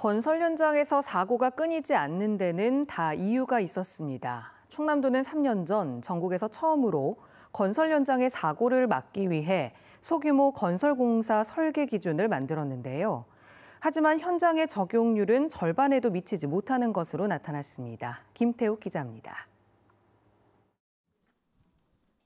건설 현장에서 사고가 끊이지 않는 데는 다 이유가 있었습니다. 충남도는 3년 전 전국에서 처음으로 건설 현장의 사고를 막기 위해 소규모 건설공사 설계 기준을 만들었는데요. 하지만 현장의 적용률은 절반에도 미치지 못하는 것으로 나타났습니다. 김태욱 기자입니다.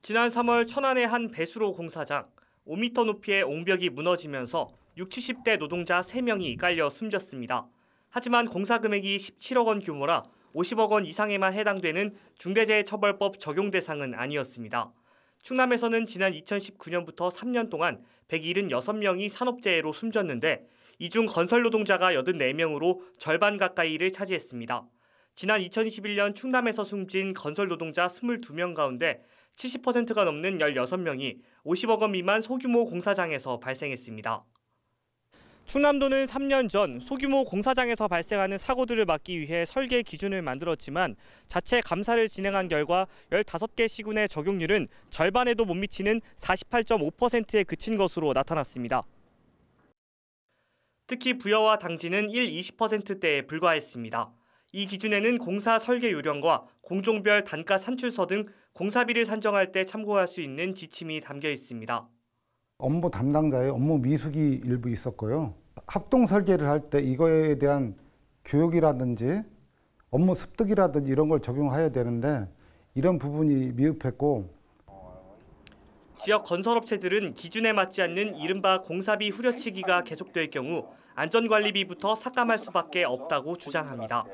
지난 3월 천안의 한 배수로 공사장, 5m 높이의 옹벽이 무너지면서 60, 70대 노동자 3명이 깔려 숨졌습니다. 하지만 공사 금액이 17억 원 규모라 50억 원 이상에만 해당되는 중대재해처벌법 적용 대상은 아니었습니다. 충남에서는 지난 2019년부터 3년 동안 176명이 산업재해로 숨졌는데 이 중 건설 노동자가 84명으로 절반 가까이를 차지했습니다. 지난 2021년 충남에서 숨진 건설 노동자 22명 가운데 70%가 넘는 16명이 50억 원 미만 소규모 공사장에서 발생했습니다. 충남도는 3년 전 소규모 공사장에서 발생하는 사고들을 막기 위해 설계 기준을 만들었지만 자체 감사를 진행한 결과 15개 시군의 적용률은 절반에도 못 미치는 48.5%에 그친 것으로 나타났습니다. 특히 부여와 당지는 20%대에 불과했습니다. 이 기준에는 공사 설계 요령과 공종별 단가 산출서 등 공사비를 산정할 때 참고할 수 있는 지침이 담겨 있습니다. 업무 담당자의 업무 미숙이 일부 있었고요. 합동 설계를 할 때 이거에 대한 교육이라든지 업무 습득이라든지 이런 걸 적용해야 되는데 이런 부분이 미흡했고, 지역 건설업체들은 기준에 맞지 않는 이른바 공사비 후려치기가 계속될 경우 안전관리비부터 삭감할 수밖에 없다고 주장합니다.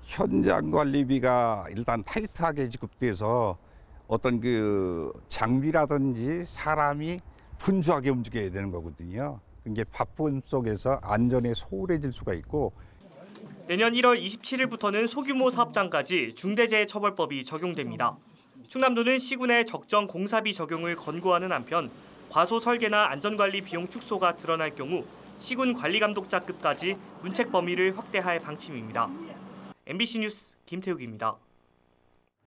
현장 관리비가 일단 타이트하게 지급돼서 어떤 그 장비라든지 사람이 분주하게 움직여야 되는 거거든요. 이게 바쁨 속에서 안전에 소홀해질 수가 있고, 내년 1월 27일부터는 소규모 사업장까지 중대재해처벌법이 적용됩니다. 충남도는 시군의 적정 공사비 적용을 권고하는 한편 과소 설계나 안전관리 비용 축소가 드러날 경우 시군 관리감독자급까지 문책 범위를 확대할 방침입니다. MBC 뉴스 김태욱입니다.